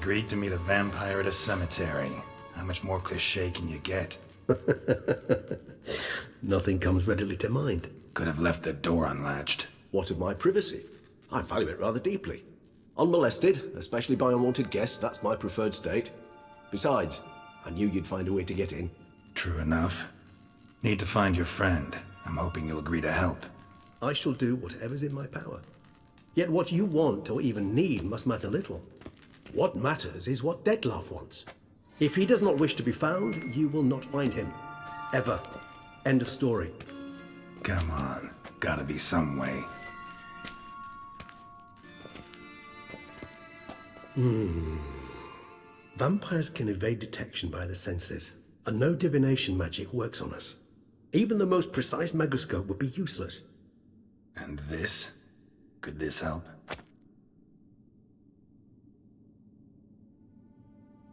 agreed to meet a vampire at a cemetery. How much more cliché can you get? Nothing comes readily to mind. Could have left the door unlatched. What of my privacy? I value it rather deeply. Unmolested, especially by unwanted guests, that's my preferred state. Besides, I knew you'd find a way to get in. True enough. Need to find your friend. I'm hoping you'll agree to help. I shall do whatever's in my power. Yet what you want or even need must matter little. What matters is what Dettlaff wants. If he does not wish to be found, you will not find him. Ever. End of story. Come on. Gotta be some way. Vampires can evade detection by the senses, and no divination magic works on us. Even the most precise megoscope would be useless. And this? Could this help?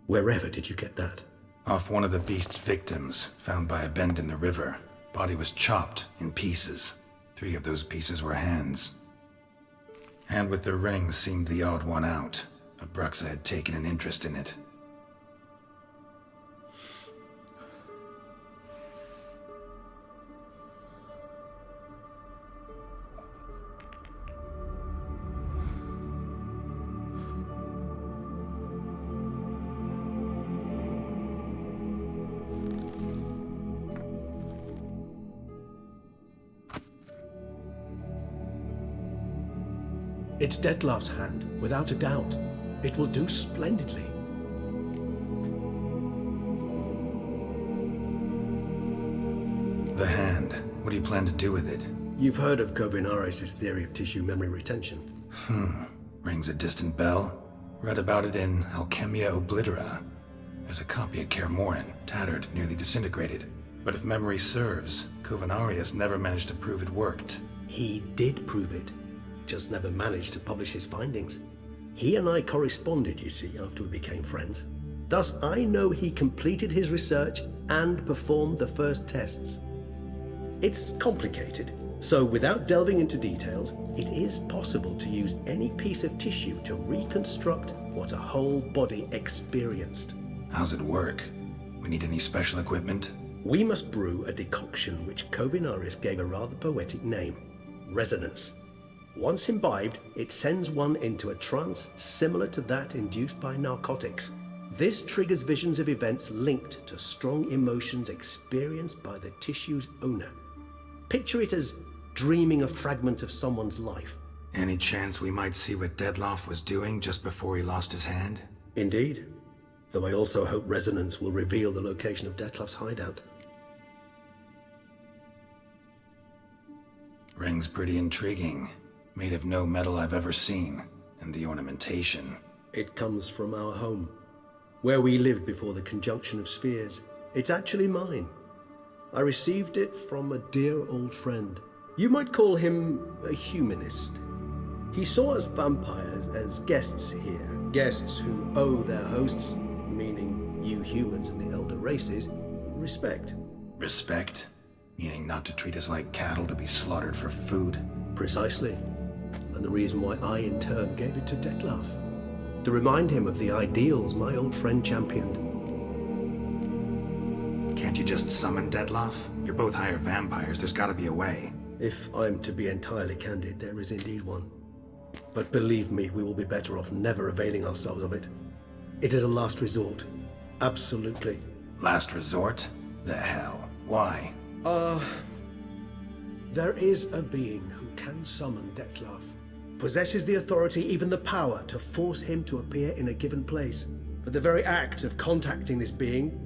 Wherever did you get that? Off one of the beast's victims, found by a bend in the river. Body was chopped in pieces. 3 of those pieces were hands. Hand with the ring seemed the odd one out. Abruxa had taken an interest in it. It's Dettlaff's hand, without a doubt. It will do splendidly. The hand. What do you plan to do with it? You've heard of Kovinaris' theory of tissue memory retention. Rings a distant bell. Read about it in Alchemia Oblitera. There's a copy at Kaer Morhen, tattered, nearly disintegrated. But if memory serves, Kovinaris never managed to prove it worked. He did prove it, just never managed to publish his findings. He and I corresponded, you see, after we became friends. Thus, I know he completed his research and performed the first tests. It's complicated, so without delving into details, it is possible to use any piece of tissue to reconstruct what a whole body experienced. How's it work? We need any special equipment? We must brew a decoction which Kovinaris gave a rather poetic name: resonance. Once imbibed, it sends one into a trance similar to that induced by narcotics. This triggers visions of events linked to strong emotions experienced by the tissue's owner. Picture it as dreaming a fragment of someone's life. Any chance we might see what Dettlaff was doing just before he lost his hand? Indeed. Though I also hope resonance will reveal the location of Dettlaff's hideout. Ring's pretty intriguing. Made of no metal I've ever seen. And the ornamentation. It comes from our home, where we lived before the conjunction of spheres. It's actually mine. I received it from a dear old friend. You might call him a humanist. He saw us vampires as guests here, guests who owe their hosts, meaning you humans and the elder races, respect. Respect? Meaning not to treat us like cattle to be slaughtered for food? Precisely. And the reason why I in turn gave it to Dettlaff. To remind him of the ideals my old friend championed. Can't you just summon Dettlaff? You're both higher vampires, there's gotta be a way. If I'm to be entirely candid, there is indeed one. But believe me, we will be better off never availing ourselves of it. It is a last resort. Absolutely. Last resort? The hell? Why? There is a being who can summon Dettlaff. Possesses the authority, even the power, to force him to appear in a given place. But the very act of contacting this being,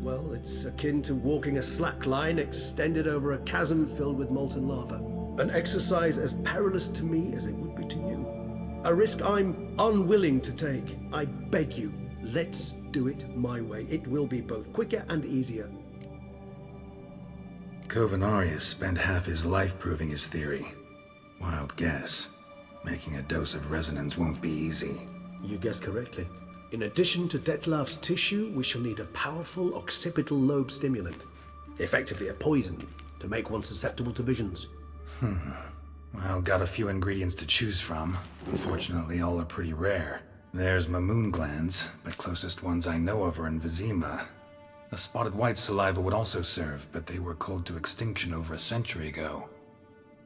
well, it's akin to walking a slack line extended over a chasm filled with molten lava. An exercise as perilous to me as it would be to you. A risk I'm unwilling to take. I beg you, let's do it my way. It will be both quicker and easier. Kovinaris spent half his life proving his theory. Wild guess. Making a dose of resonance won't be easy. You guessed correctly. In addition to Dettlaff's tissue, we shall need a powerful occipital lobe stimulant. Effectively a poison, to make one susceptible to visions. Well, got a few ingredients to choose from. Unfortunately, all are pretty rare. There's Mamoon glands, but closest ones I know of are in Vizima. A spotted white saliva would also serve, but they were culled to extinction over a century ago.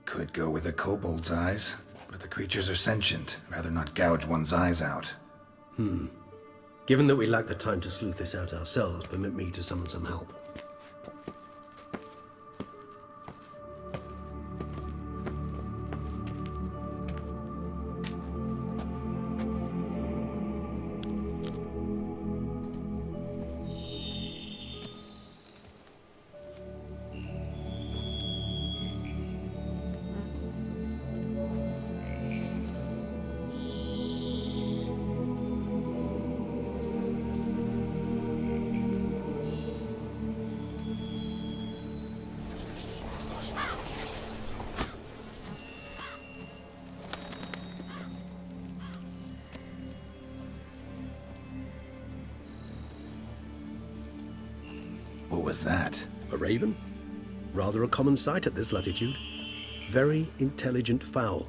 Could go with a kobold's eyes, but the creatures are sentient. Rather not gouge one's eyes out. Given that we lack the time to sleuth this out ourselves, permit me to summon some help. What was that? A raven? Rather a common sight at this latitude. Very intelligent fowl.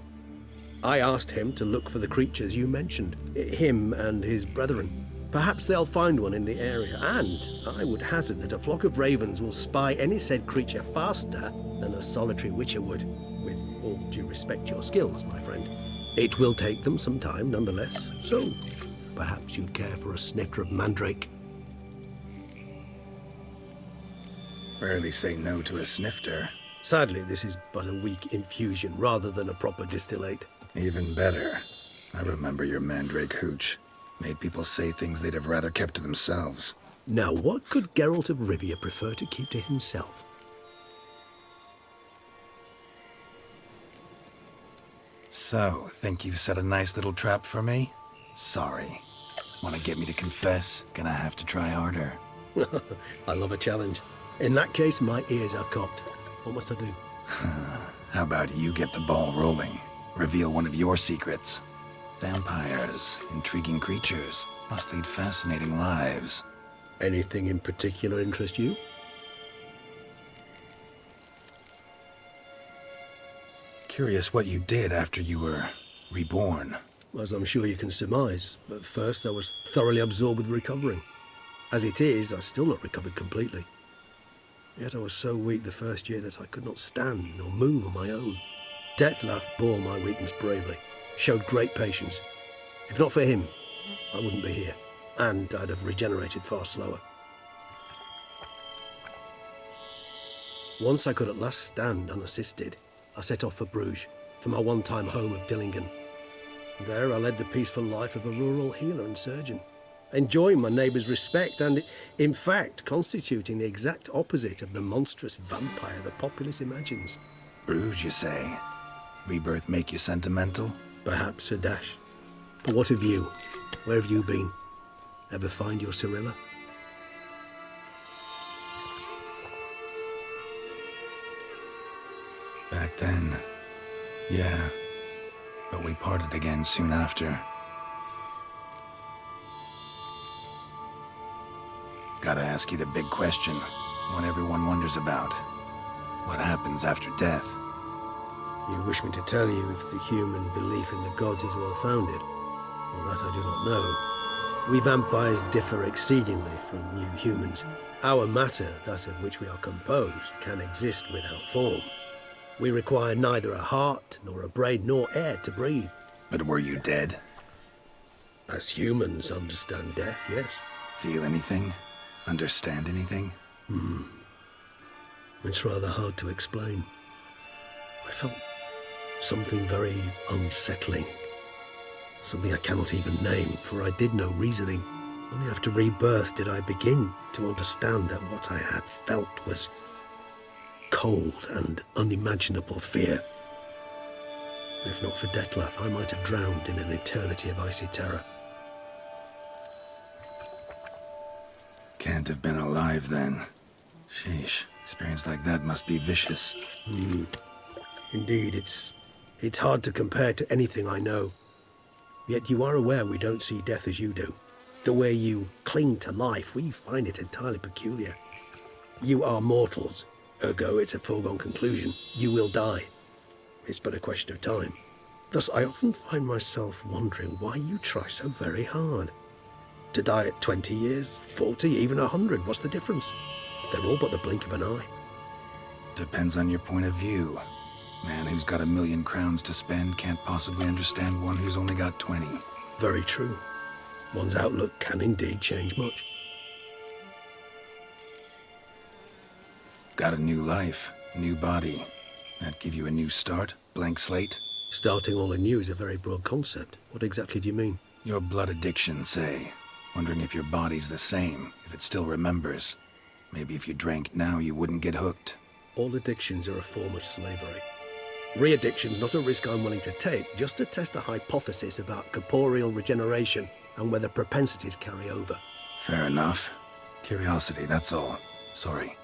I asked him to look for the creatures you mentioned, him and his brethren. Perhaps they'll find one in the area, and I would hazard that a flock of ravens will spy any said creature faster than a solitary witcher would. With all due respect to your skills, my friend. It will take them some time, nonetheless, so perhaps you'd care for a snifter of mandrake. Rarely say no to a snifter. Sadly, this is but a weak infusion rather than a proper distillate. Even better. I remember your mandrake hooch. Made people say things they'd have rather kept to themselves. Now, what could Geralt of Rivia prefer to keep to himself? So, think you've set a nice little trap for me? Sorry. Want to get me to confess? Gonna have to try harder. I love a challenge. In that case, my ears are cocked. What must I do? How about you get the ball rolling? Reveal one of your secrets. Vampires, intriguing creatures, must lead fascinating lives. Anything in particular interest you? Curious what you did after you were reborn. As I'm sure you can surmise, but first I was thoroughly absorbed with recovering. As it is, I've still not recovered completely. Yet I was so weak the first year that I could not stand or move on my own. Detlef bore my weakness bravely, showed great patience. If not for him, I wouldn't be here, and I'd have regenerated far slower. Once I could at last stand unassisted, I set off for Bruges, for my one-time home of Dillingen. There I led the peaceful life of a rural healer and surgeon, enjoying my neighbours' respect and, in fact, constituting the exact opposite of the monstrous vampire the populace imagines. Bruges, you say? Rebirth make you sentimental? Perhaps a dash. But what of you? Where have you been? Ever find your Cyrilla? Back then, yeah. But we parted again soon after. Gotta ask you the big question, one everyone wonders about. What happens after death? You wish me to tell you if the human belief in the gods is well founded? Well, that I do not know. We vampires differ exceedingly from you humans. Our matter, that of which we are composed, can exist without form. We require neither a heart, nor a brain, nor air to breathe. But were you dead? As humans understand death, yes. Feel anything? Understand anything? It's rather hard to explain. I felt something very unsettling. Something I cannot even name, for I did no reasoning. Only after rebirth did I begin to understand that what I had felt was cold and unimaginable fear. If not for Detlef, I might have drowned in an eternity of icy terror. Can't have been alive then. Sheesh, experience like that must be vicious. Indeed, it's hard to compare to anything I know. Yet you are aware we don't see death as you do. The way you cling to life, we find it entirely peculiar. You are mortals, ergo it's a foregone conclusion. You will die. It's but a question of time. Thus, I often find myself wondering why you try so very hard. To die at 20 years, 40, even 100, what's the difference? They're all but the blink of an eye. Depends on your point of view. Man who's got 1,000,000 crowns to spend can't possibly understand one who's only got 20. Very true. One's outlook can indeed change much. Got a new life, new body. That give you a new start, blank slate? Starting all anew is a very broad concept. What exactly do you mean? Your blood addiction, say. Wondering if your body's the same, if it still remembers. Maybe if you drank now, you wouldn't get hooked. All addictions are a form of slavery. Re-addiction's not a risk I'm willing to take, just to test a hypothesis about corporeal regeneration and whether propensities carry over. Fair enough. Curiosity, that's all. Sorry.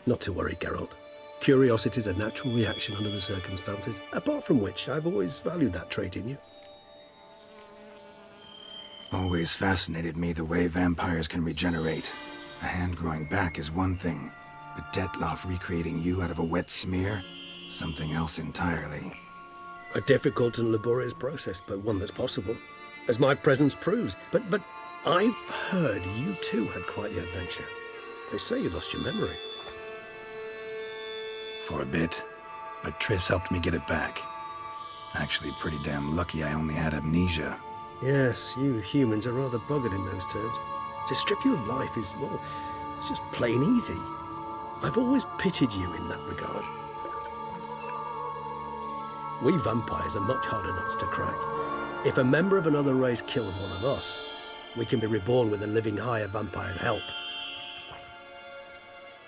Not to worry, Geralt. Curiosity is a natural reaction under the circumstances, apart from which I've always valued that trait in you. Always fascinated me the way vampires can regenerate. A hand growing back is one thing, but Detloff recreating you out of a wet smear? Something else entirely. A difficult and laborious process, but one that's possible, as my presence proves. But I've heard you too had quite the adventure. They say you lost your memory. For a bit, but Triss helped me get it back. Actually, pretty damn lucky I only had amnesia. Yes, you humans are rather buggered in those terms. To strip you of life is, well, it's just plain easy. I've always pitied you in that regard. We vampires are much harder nuts to crack. If a member of another race kills one of us, we can be reborn with a living higher vampire's help.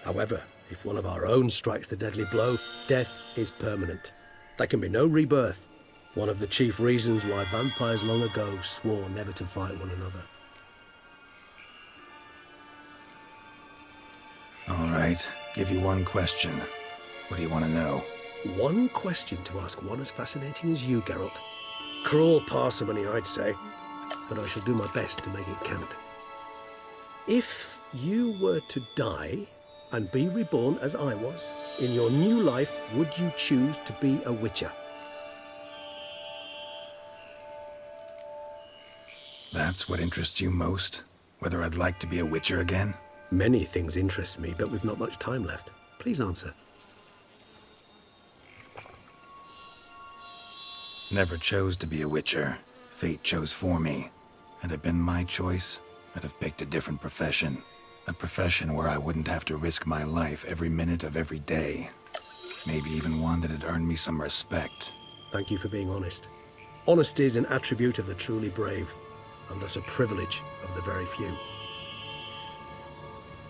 However, if one of our own strikes the deadly blow, death is permanent. There can be no rebirth. One of the chief reasons why vampires long ago swore never to fight one another. All right, give you one question. What do you want to know? One question to ask one as fascinating as you, Geralt. Cruel parsimony, I'd say, but I shall do my best to make it count. If you were to die and be reborn as I was, in your new life, would you choose to be a witcher? That's what interests you most? Whether I'd like to be a witcher again? Many things interest me, but we've not much time left. Please answer. Never chose to be a witcher. Fate chose for me. Had it been my choice, I'd have picked a different profession. A profession where I wouldn't have to risk my life every minute of every day. Maybe even one that'd earn me some respect. Thank you for being honest. Honesty is an attribute of the truly brave, and thus a privilege of the very few.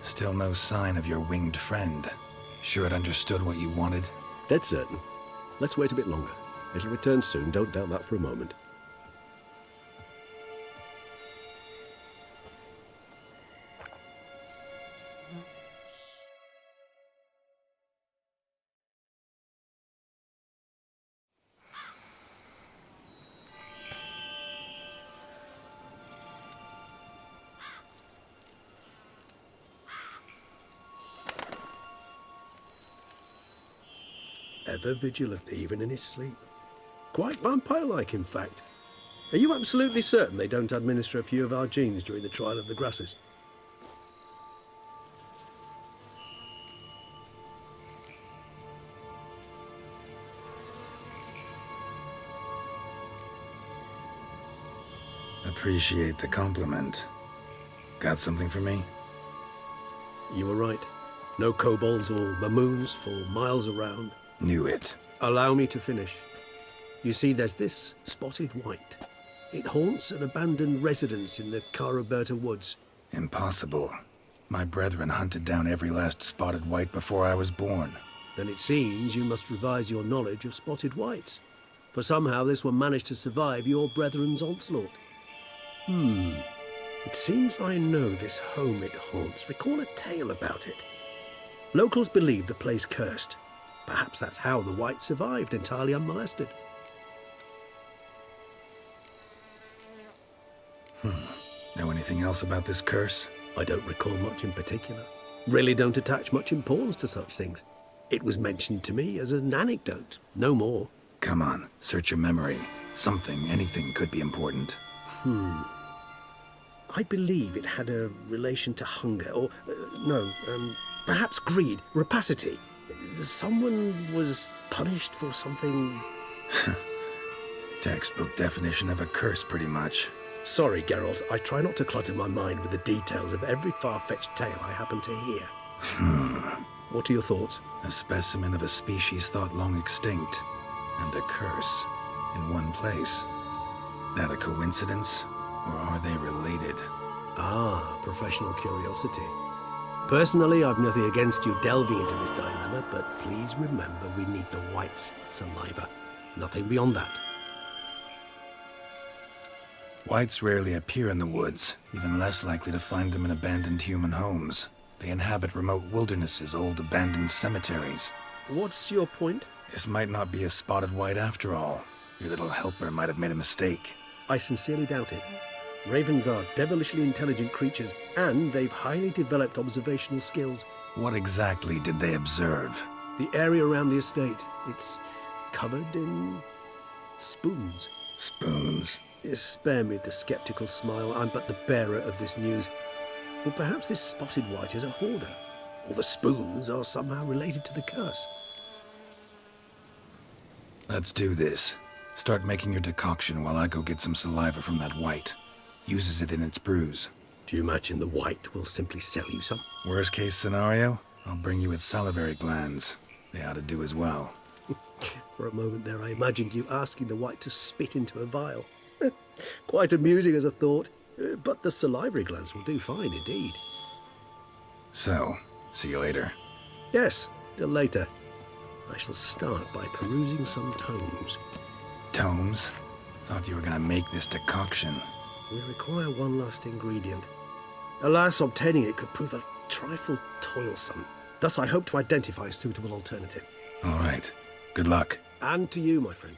Still no sign of your winged friend. Sure it understood what you wanted? Dead certain. Let's wait a bit longer. It'll return soon, don't doubt that for a moment. Ever vigilant, even in his sleep. Quite vampire-like, in fact. Are you absolutely certain they don't administer a few of our genes during the trial of the grasses? Appreciate the compliment. Got something for me? You were right. No kobolds or mamoons for miles around. Knew it. Allow me to finish. You see, there's this spotted white. It haunts an abandoned residence in the Caraberta woods. Impossible. My brethren hunted down every last spotted white before I was born. Then it seems you must revise your knowledge of spotted whites. For somehow this one managed to survive your brethren's onslaught. It seems I know this home it haunts. Recall a tale about it. Locals believe the place cursed. Perhaps that's how the white survived entirely unmolested. Know anything else about this curse? I don't recall much in particular. Really don't attach much importance to such things. It was mentioned to me as an anecdote, no more. Come on, search your memory. Something, anything could be important. I believe it had a relation to hunger, or, perhaps greed, rapacity. Someone was punished for something... Textbook definition of a curse, pretty much. Sorry, Geralt, I try not to clutter my mind with the details of every far-fetched tale I happen to hear. What are your thoughts? A specimen of a species thought long extinct, and a curse, in one place. That a coincidence, or are they related? Ah, professional curiosity. Personally, I've nothing against you delving into this dilemma, but please remember we need the white's saliva. Nothing beyond that. Whites rarely appear in the woods, even less likely to find them in abandoned human homes. They inhabit remote wildernesses, old abandoned cemeteries. What's your point? This might not be a spotted white after all. Your little helper might have made a mistake. I sincerely doubt it. Ravens are devilishly intelligent creatures, and they've highly developed observational skills. What exactly did they observe? The area around the estate, it's covered in spoons. Spoons? Spare me the skeptical smile. I'm but the bearer of this news. Or perhaps this spotted white is a hoarder, or the spoons are somehow related to the curse. Let's do this. Start making your decoction while I go get some saliva from that white. Uses it in its brews. Do you imagine the white will simply sell you some? Worst case scenario, I'll bring you its salivary glands. They ought to do as well. For a moment there, I imagined you asking the white to spit into a vial. Quite amusing as a thought, but the salivary glands will do fine indeed. So, see you later. Yes, till later. I shall start by perusing some tomes. Tomes? Thought you were gonna make this decoction. We require one last ingredient. Alas, obtaining it could prove a trifle toilsome. Thus I hope to identify a suitable alternative. All right. Good luck. And to you, my friend.